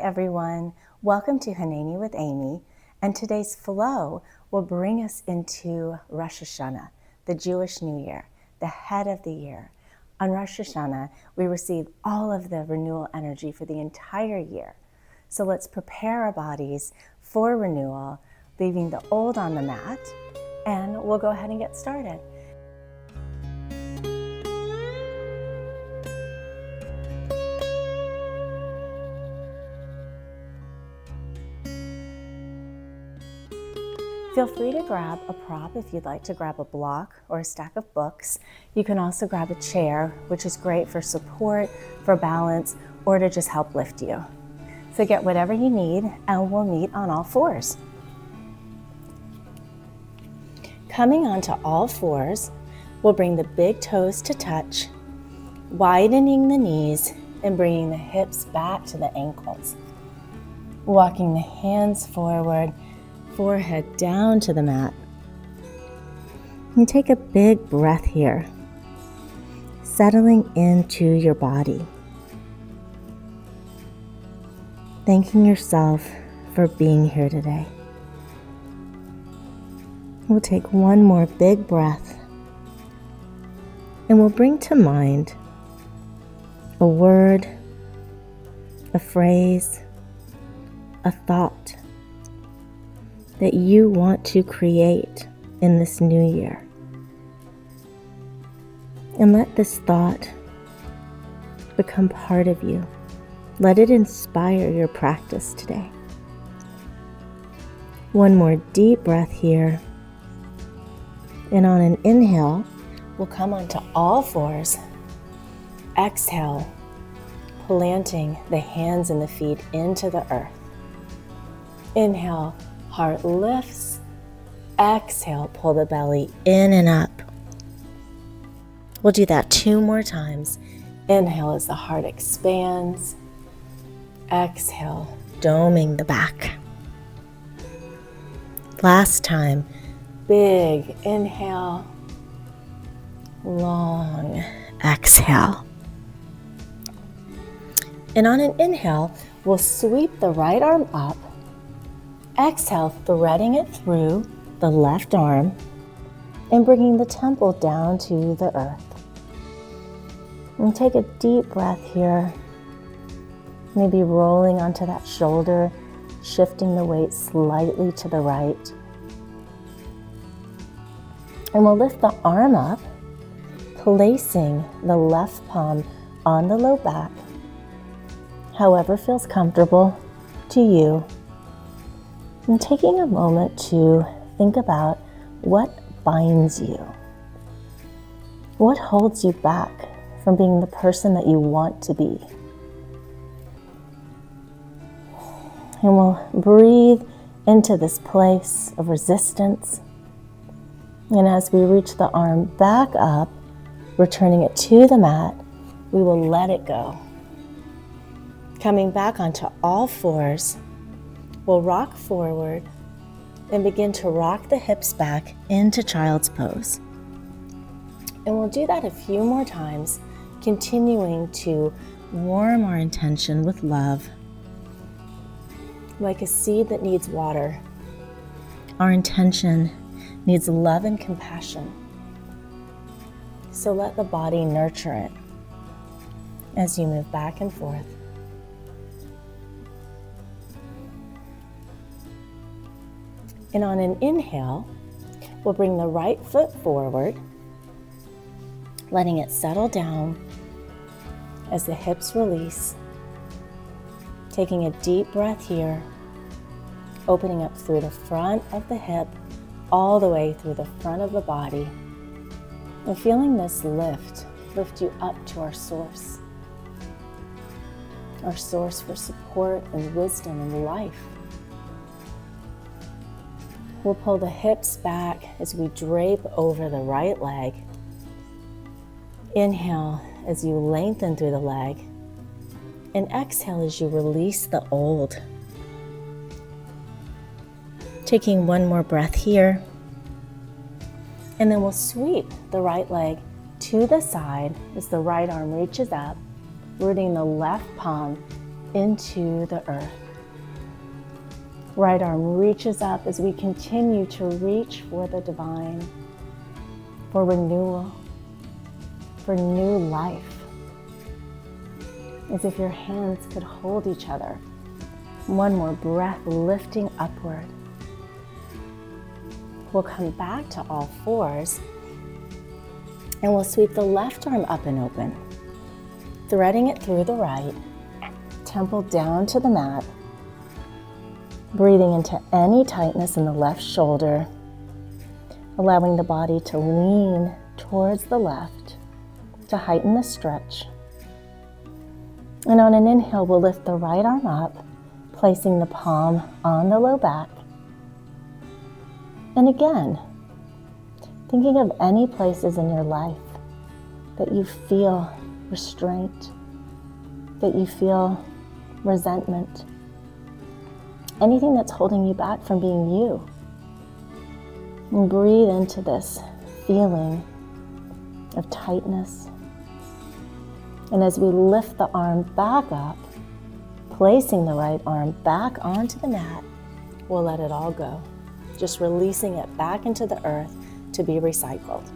everyone. Welcome to Hineni with Amy, and today's flow will bring us into Rosh Hashanah, the Jewish New Year, the head of the year. On Rosh Hashanah, we receive all of the renewal energy for the entire year. So let's prepare our bodies for renewal, leaving the old on the mat, and we'll go ahead and get started. Feel free to grab a prop if you'd like to grab a block or a stack of books. You can also grab a chair, which is great for support, for balance, or to just help lift you. So get whatever you need, and we'll meet on all fours. Coming onto all fours, we'll bring the big toes to touch, widening the knees and bringing the hips back to the ankles. Walking the hands forward, forehead down to the mat. And take a big breath here, settling into your body. Thanking yourself for being here today. We'll take one more big breath, and we'll bring to mind a word, a phrase, a thought that you want to create in this new year. And let this thought become part of you. Let it inspire your practice today. One more deep breath here. And on an inhale, we'll come onto all fours. Exhale, planting the hands and the feet into the earth. Inhale, heart lifts. Exhale, pull the belly in and up. We'll do that 2 more times. Inhale as the heart expands. Exhale, doming the back. Last time, big inhale, long exhale. And on an inhale, we'll sweep the right arm up. Exhale, threading it through the left arm and bringing the temple down to the earth. And take a deep breath here, maybe rolling onto that shoulder, shifting the weight slightly to the right. And we'll lift the arm up, placing the left palm on the low back, however feels comfortable to you. And taking a moment to think about what binds you. What holds you back from being the person that you want to be? And we'll breathe into this place of resistance. And as we reach the arm back up, returning it to the mat, we will let it go. Coming back onto all fours, we'll rock forward and begin to rock the hips back into child's pose. And we'll do that a few more times, continuing to warm our intention with love. Like a seed that needs water, our intention needs love and compassion. So let the body nurture it as you move back and forth. And on an inhale, we'll bring the right foot forward, letting it settle down as the hips release. Taking a deep breath here, opening up through the front of the hip, all the way through the front of the body, and feeling this lift you up to our source for support and wisdom and life. We'll pull the hips back as we drape over the right leg. Inhale as you lengthen through the leg, and exhale as you release the old. Taking one more breath here, and then we'll sweep the right leg to the side as the right arm reaches up, rooting the left palm into the earth. Right arm reaches up as we continue to reach for the divine, for renewal, for new life. As if your hands could hold each other. One more breath, lifting upward. We'll come back to all fours and we'll sweep the left arm up and open, threading it through the right, temple down to the mat, breathing into any tightness in the left shoulder, allowing the body to lean towards the left to heighten the stretch. And on an inhale, we'll lift the right arm up, placing the palm on the low back. And again, thinking of any places in your life that you feel restraint, that you feel resentment, anything that's holding you back from being you. And breathe into this feeling of tightness. And as we lift the arm back up, placing the right arm back onto the mat, we'll let it all go. Just releasing it back into the earth to be recycled.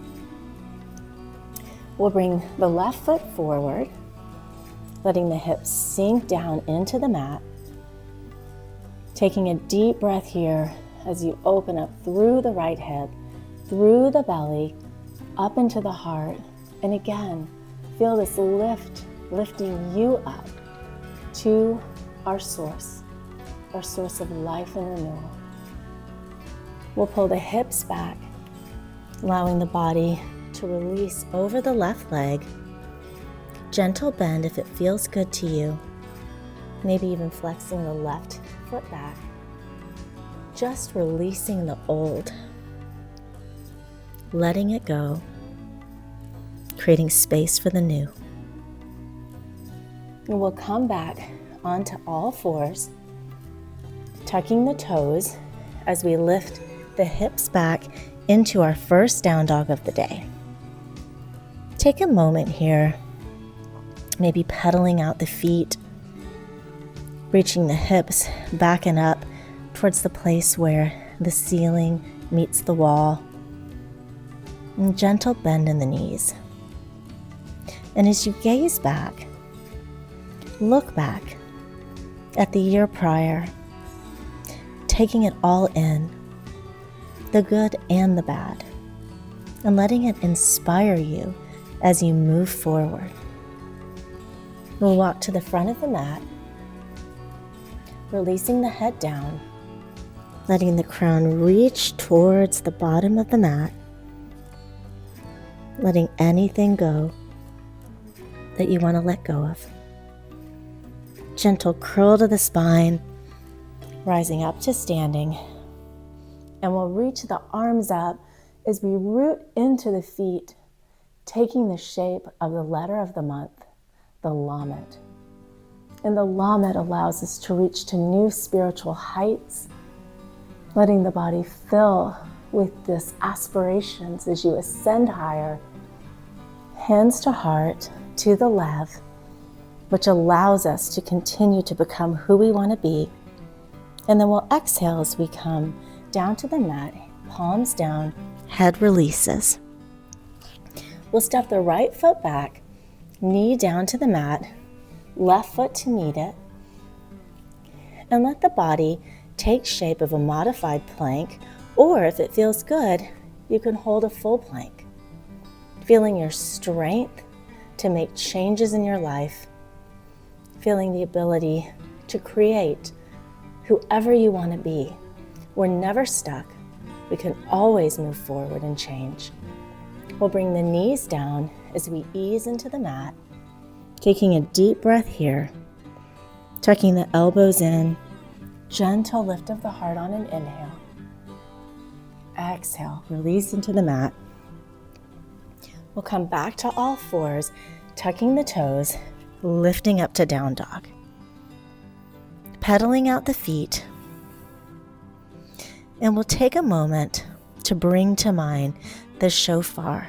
We'll bring the left foot forward, letting the hips sink down into the mat. Taking a deep breath here as you open up through the right hip, through the belly, up into the heart. And again, feel this lifting you up to our source of life and renewal. We'll pull the hips back, allowing the body to release over the left leg. Gentle bend if it feels good to you. Maybe even flexing the left foot back. Just releasing the old. Letting it go. Creating space for the new. And we'll come back onto all fours, tucking the toes as we lift the hips back into our first down dog of the day. Take a moment here, maybe pedaling out the feet, reaching the hips back and up towards the place where the ceiling meets the wall, and gentle bend in the knees. And as you gaze back, look back at the year prior, taking it all in, the good and the bad, and letting it inspire you as you move forward. We'll walk to the front of the mat, releasing the head down, letting the crown reach towards the bottom of the mat, letting anything go that you want to let go of. Gentle curl to the spine, rising up to standing. And we'll reach the arms up as we root into the feet, taking the shape of the letter of the month, the Lamed. And the Lamed allows us to reach to new spiritual heights, letting the body fill with this aspirations as you ascend higher, hands to heart, to the Lev, which allows us to continue to become who we want to be. And then we'll exhale as we come down to the mat, palms down, head releases. We'll step the right foot back, knee down to the mat, left foot to meet it, and let the body take shape of a modified plank, or if it feels good, you can hold a full plank. Feeling your strength to make changes in your life, feeling the ability to create whoever you want to be. We're never stuck. We can always move forward and change. We'll bring the knees down as we ease into the mat, taking a deep breath here, tucking the elbows in, gentle lift of the heart on an inhale. Exhale, release into the mat. We'll come back to all fours, tucking the toes, lifting up to down dog. Pedaling out the feet. And we'll take a moment to bring to mind the shofar,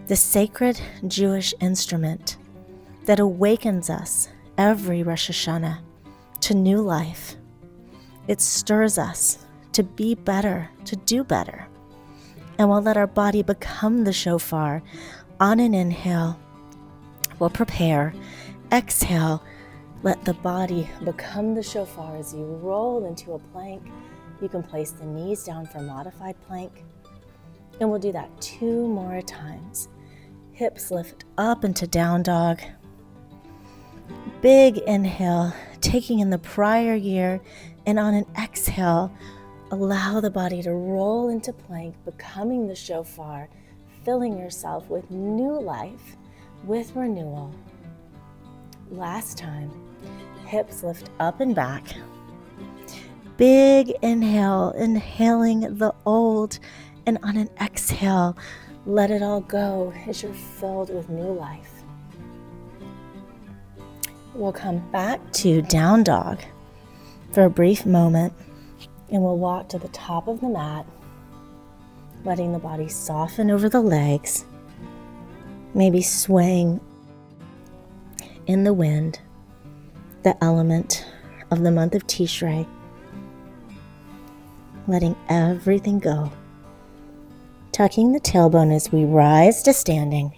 the sacred Jewish instrument that awakens us every Rosh Hashanah to new life. It stirs us to be better, to do better. And we'll let our body become the shofar. On an inhale, we'll prepare. Exhale, let the body become the shofar as you roll into a plank. You can place the knees down for modified plank. And we'll do that 2 more times. Hips lift up into down dog. Big inhale, taking in the prior year, and on an exhale, allow the body to roll into plank, becoming the shofar, filling yourself with new life, with renewal. Last time, hips lift up and back. Big inhale, inhaling the old, and on an exhale, let it all go as you're filled with new life. We'll come back to down dog for a brief moment, and we'll walk to the top of the mat, letting the body soften over the legs, maybe swaying in the wind, the element of the month of Tishrei, letting everything go. Tucking the tailbone as we rise to standing.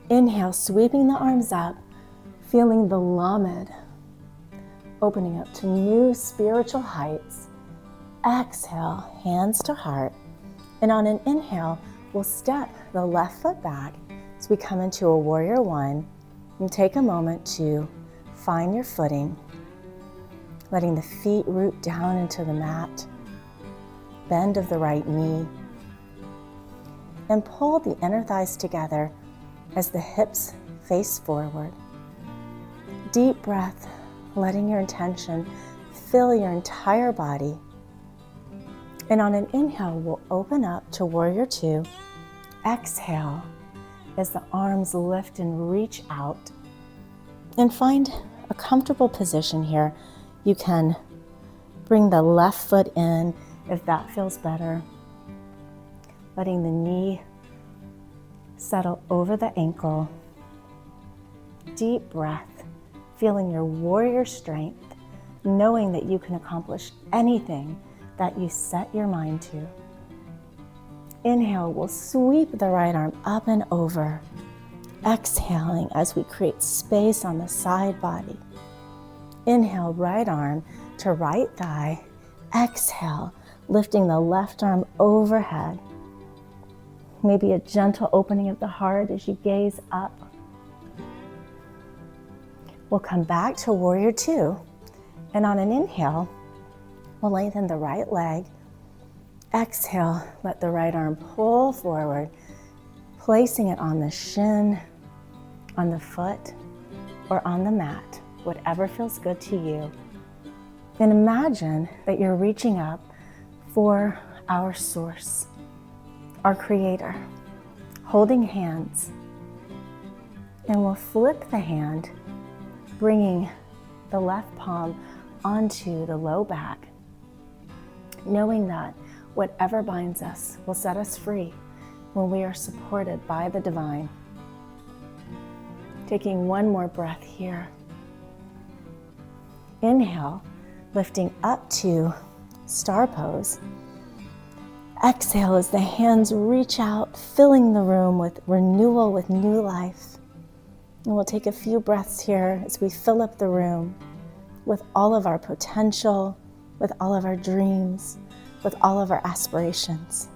Inhale, sweeping the arms up, feeling the lamed, opening up to new spiritual heights. Exhale, hands to heart. And on an inhale, we'll step the left foot back as we come into a warrior one, and take a moment to find your footing, letting the feet root down into the mat, bend of the right knee, and pull the inner thighs together as the hips face forward. Deep breath, letting your intention fill your entire body. And on an inhale, we'll open up to warrior two. Exhale as the arms lift and reach out. And find a comfortable position here. You can bring the left foot in if that feels better. Letting the knee settle over the ankle. Deep breath, feeling your warrior strength, knowing that you can accomplish anything that you set your mind to. Inhale, we'll sweep the right arm up and over. Exhaling as we create space on the side body. Inhale, right arm to right thigh. Exhale, lifting the left arm overhead. Maybe a gentle opening of the heart as you gaze up. We'll come back to warrior two. And on an inhale, we'll lengthen the right leg. Exhale, let the right arm pull forward, placing it on the shin, on the foot, or on the mat, whatever feels good to you. And imagine that you're reaching up for our source, our creator, holding hands. And we'll flip the hand, bringing the left palm onto the low back, knowing that whatever binds us will set us free when we are supported by the divine. Taking one more breath here. Inhale, lifting up to star pose. Exhale as the hands reach out, filling the room with renewal, with new life. And we'll take a few breaths here as we fill up the room with all of our potential, with all of our dreams, with all of our aspirations.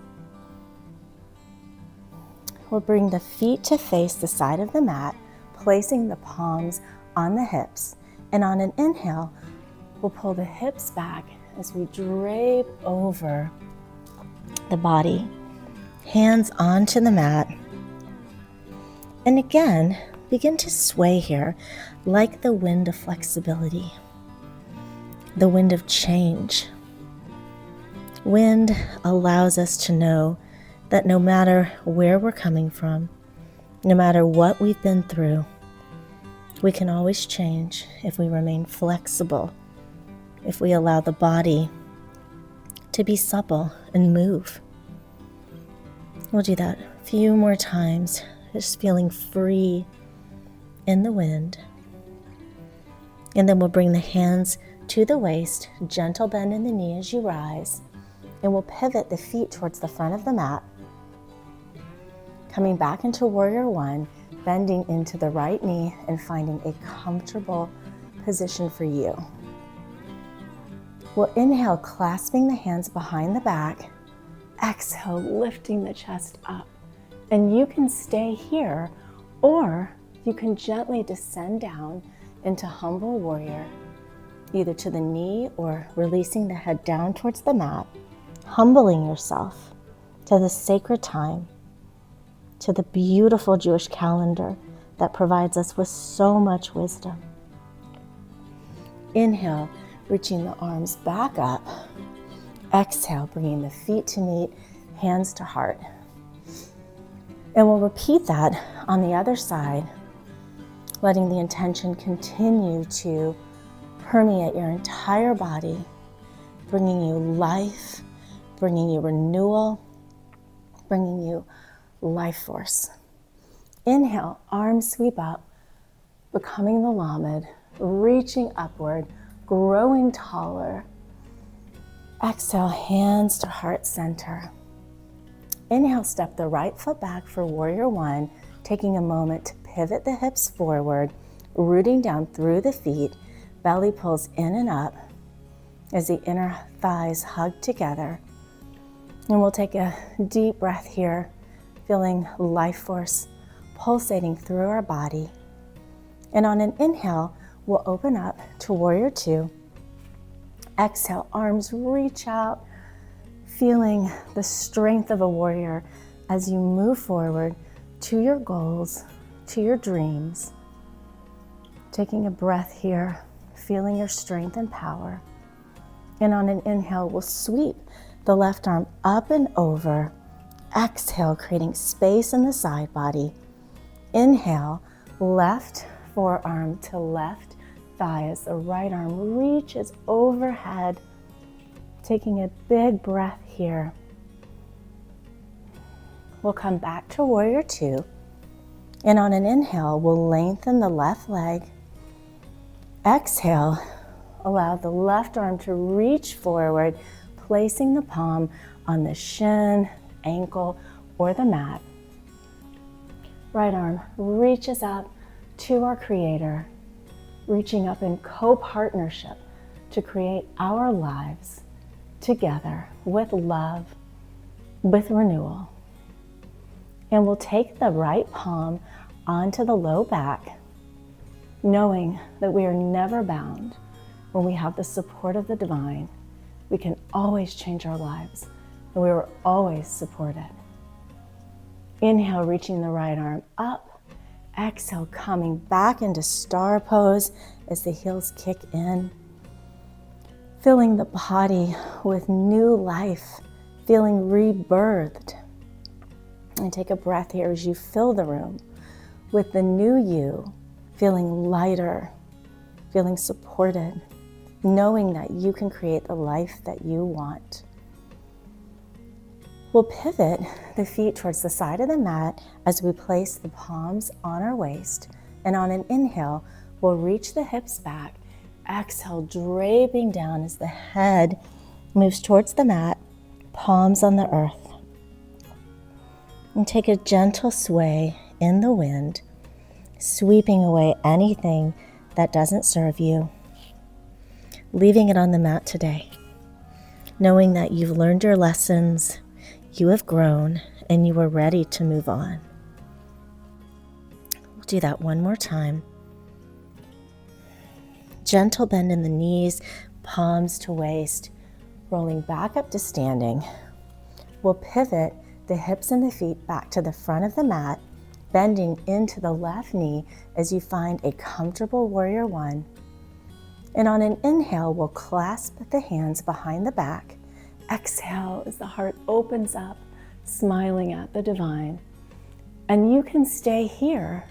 We'll bring the feet to face the side of the mat, placing the palms on the hips. And on an inhale, we'll pull the hips back as we drape over the body, hands onto the mat. And again, begin to sway here like the wind of flexibility, the wind of change. Wind allows us to know that no matter where we're coming from, no matter what we've been through, we can always change if we remain flexible, if we allow the body to be supple and move. We'll do that a few more times, just feeling free in the wind. And then we'll bring the hands to the waist, gentle bend in the knee as you rise. And we'll pivot the feet towards the front of the mat. Coming back into Warrior One, bending into the right knee and finding a comfortable position for you. We'll inhale, clasping the hands behind the back. Exhale, lifting the chest up. And you can stay here, or you can gently descend down into Humble Warrior, either to the knee or releasing the head down towards the mat, humbling yourself to the sacred time, to the beautiful Jewish calendar that provides us with so much wisdom. Inhale, reaching the arms back up. Exhale, bringing the feet to meet, hands to heart. And we'll repeat that on the other side, letting the intention continue to permeate your entire body, bringing you life, bringing you renewal, bringing you life force. Inhale, arms sweep up, becoming the Lamed, reaching upward, growing taller. Exhale, hands to heart center. Inhale, step the right foot back for Warrior One, taking a moment to pivot the hips forward, rooting down through the feet, belly pulls in and up as the inner thighs hug together. And we'll take a deep breath here, feeling life force pulsating through our body. And on an inhale, we'll open up to Warrior Two. Exhale, arms reach out, feeling the strength of a warrior as you move forward to your goals, to your dreams. Taking a breath here, feeling your strength and power. And on an inhale, we'll sweep the left arm up and over. Exhale, creating space in the side body. Inhale, left forearm to left thigh as the right arm reaches overhead. Taking a big breath here. We'll come back to Warrior Two. And on an inhale, we'll lengthen the left leg. Exhale, allow the left arm to reach forward, placing the palm on the shin, ankle, or the mat. Right arm reaches up to our Creator, reaching up in co-partnership to create our lives together with love, with renewal. And we'll take the right palm onto the low back, knowing that we are never bound. When we have the support of the divine, we can always change our lives, and we are always supported. Inhale, reaching the right arm up. Exhale, coming back into star pose as the heels kick in. Filling the body with new life, feeling rebirthed. And take a breath here as you fill the room with the new you, feeling lighter, feeling supported, knowing that you can create the life that you want. We'll pivot the feet towards the side of the mat as we place the palms on our waist. And on an inhale, we'll reach the hips back. Exhale, draping down as the head moves towards the mat, palms on the earth. And take a gentle sway in the wind, sweeping away anything that doesn't serve you, leaving it on the mat today, knowing that you've learned your lessons, you have grown, and you are ready to move on. We'll do that one more time. Gentle bend in the knees, palms to waist, rolling back up to standing. We'll pivot the hips and the feet back to the front of the mat, bending into the left knee as you find a comfortable Warrior One. And on an inhale, we'll clasp the hands behind the back. Exhale as the heart opens up, smiling at the divine. And you can stay here,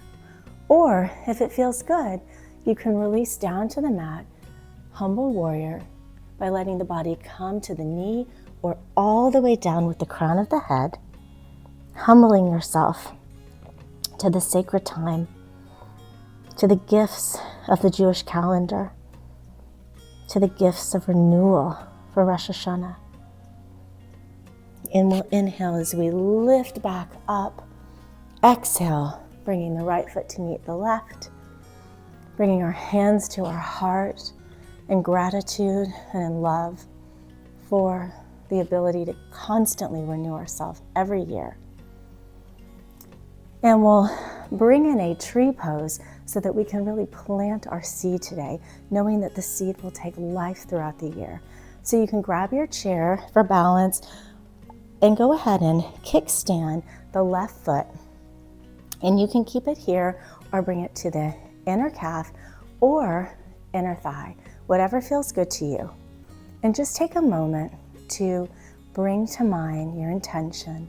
or if it feels good, you can release down to the mat, Humble Warrior, by letting the body come to the knee or all the way down with the crown of the head, humbling yourself to the sacred time, to the gifts of the Jewish calendar, to the gifts of renewal for Rosh Hashanah. And we'll inhale as we lift back up. Exhale, bringing the right foot to meet the left, bringing our hands to our heart in gratitude and in love for the ability to constantly renew ourselves every year. And we'll bring in a tree pose so that we can really plant our seed today, knowing that the seed will take life throughout the year. So you can grab your chair for balance and go ahead and kickstand the left foot. And you can keep it here or bring it to the inner calf or inner thigh, whatever feels good to you. And just take a moment to bring to mind your intention,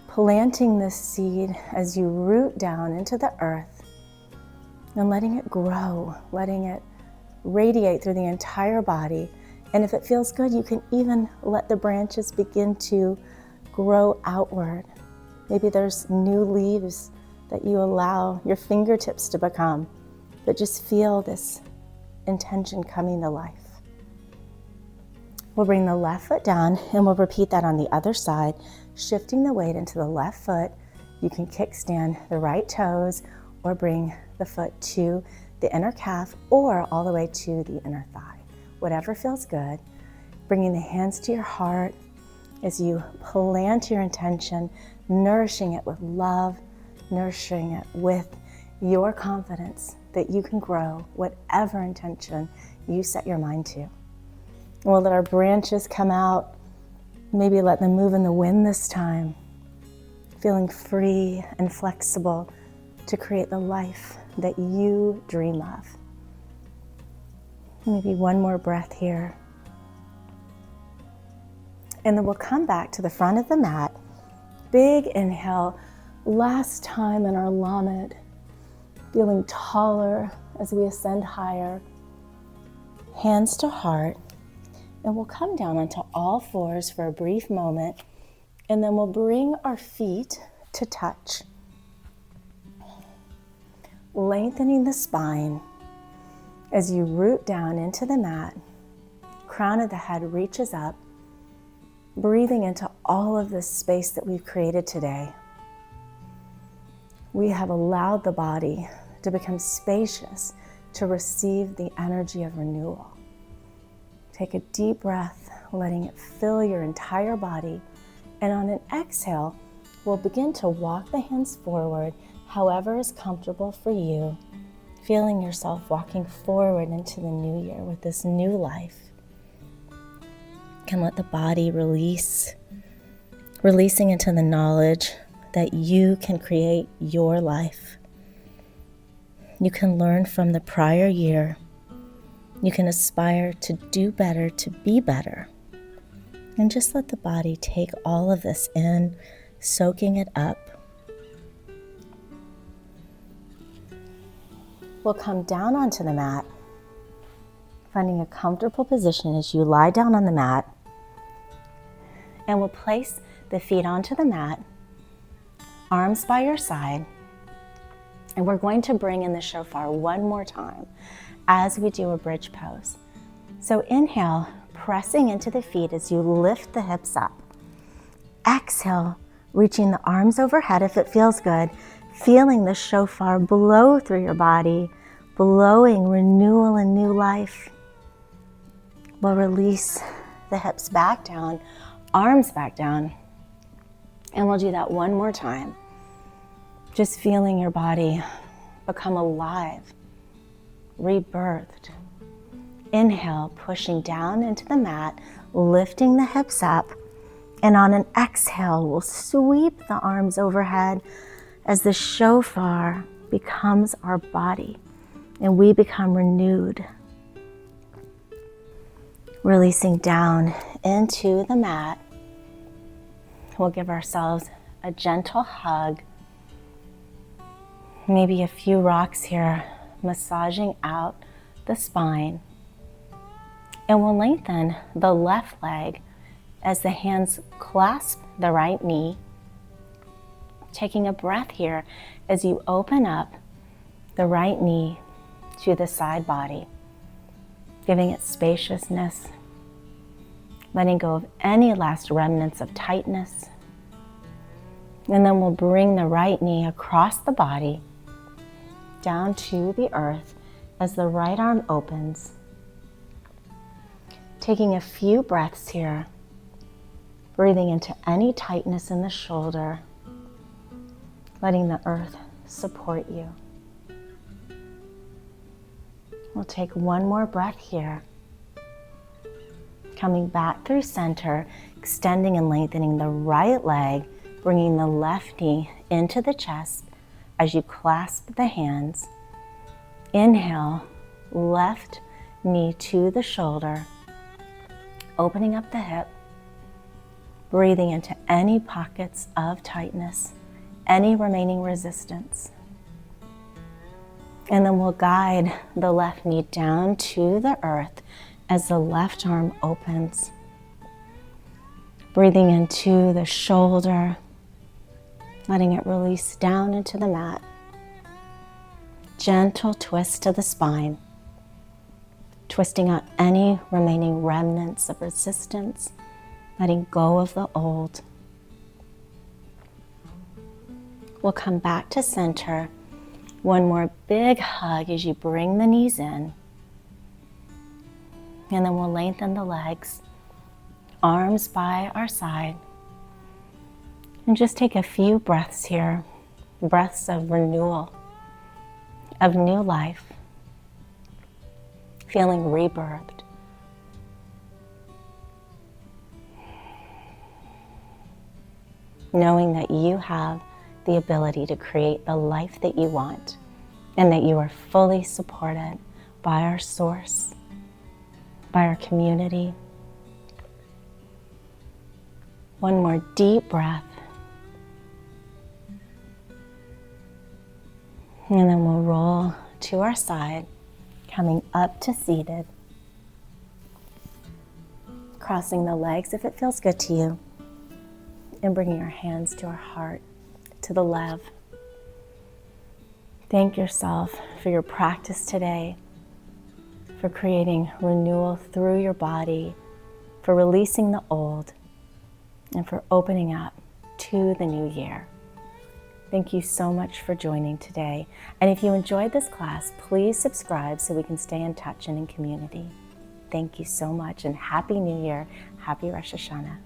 planting this seed as you root down into the earth and letting it grow, letting it radiate through the entire body. And if it feels good, you can even let the branches begin to grow outward. Maybe there's new leaves that you allow your fingertips to become, but just feel this intention coming to life. We'll bring the left foot down and we'll repeat that on the other side, shifting the weight into the left foot. You can kickstand the right toes or bring the foot to the inner calf or all the way to the inner thigh. Whatever feels good. Bringing the hands to your heart as you plant your intention, nourishing it with love, nourishing it with your confidence that you can grow whatever intention you set your mind to. We'll let our branches come out, maybe let them move in the wind this time, feeling free and flexible to create the life that you dream of. Maybe one more breath here. And then we'll come back to the front of the mat. Big inhale, last time in our Lamed, feeling taller as we ascend higher. Hands to heart. And we'll come down onto all fours for a brief moment, and then we'll bring our feet to touch. Lengthening the spine as you root down into the mat, crown of the head reaches up, breathing into all of this space that we've created today. We have allowed the body to become spacious to receive the energy of renewal. Take a deep breath, letting it fill your entire body. And on an exhale, we'll begin to walk the hands forward, however is comfortable for you, feeling yourself walking forward into the new year with this new life. You can let the body releasing into the knowledge that you can create your life. You can learn from the prior year. You can aspire to do better, to be better. And just let the body take all of this in, soaking it up. We'll come down onto the mat, finding a comfortable position as you lie down on the mat. And we'll place the feet onto the mat, arms by your side. And we're going to bring in the shofar one more time as we do a bridge pose. So inhale, pressing into the feet as you lift the hips up. Exhale, reaching the arms overhead if it feels good, feeling the shofar blow through your body, blowing renewal and new life. We'll release the hips back down, arms back down, and we'll do that one more time. Just feeling your body become alive, rebirthed. Inhale, pushing down into the mat, lifting the hips up, and on an exhale, we'll sweep the arms overhead as the shofar becomes our body and we become renewed. Releasing down into the mat, we'll give ourselves a gentle hug, maybe a few rocks here, massaging out the spine. And we'll lengthen the left leg as the hands clasp the right knee. Taking a breath here as you open up the right knee to the side body. giving it spaciousness, letting go of any last remnants of tightness. And then we'll bring the right knee across the body, down to the earth as the right arm opens. Taking a few breaths here, breathing into any tightness in the shoulder, letting the earth support you. We'll take one more breath here. Coming back through center, extending and lengthening the right leg, bringing the left knee into the chest as you clasp the hands. Inhale, left knee to the shoulder, opening up the hip, breathing into any pockets of tightness, any remaining resistance. And then we'll guide the left knee down to the earth as the left arm opens. Breathing into the shoulder, letting it release down into the mat. Gentle twist to the spine, twisting out any remaining remnants of resistance, letting go of the old. We'll come back to center. One more big hug as you bring the knees in. And then we'll lengthen the legs, arms by our side. And just take a few breaths here, breaths of renewal, of new life, feeling rebirthed. Knowing that you have the ability to create the life that you want, and that you are fully supported by our source, by our community. One more deep breath. And then we'll roll to our side, coming up to seated. Crossing the legs if it feels good to you, and bringing our hands to our heart, to the love. Thank yourself for your practice today, for creating renewal through your body, for releasing the old, and for opening up to the new year. Thank you so much for joining today. And if you enjoyed this class, please subscribe so we can stay in touch and in community. Thank you so much, and Happy New Year. Happy Rosh Hashanah.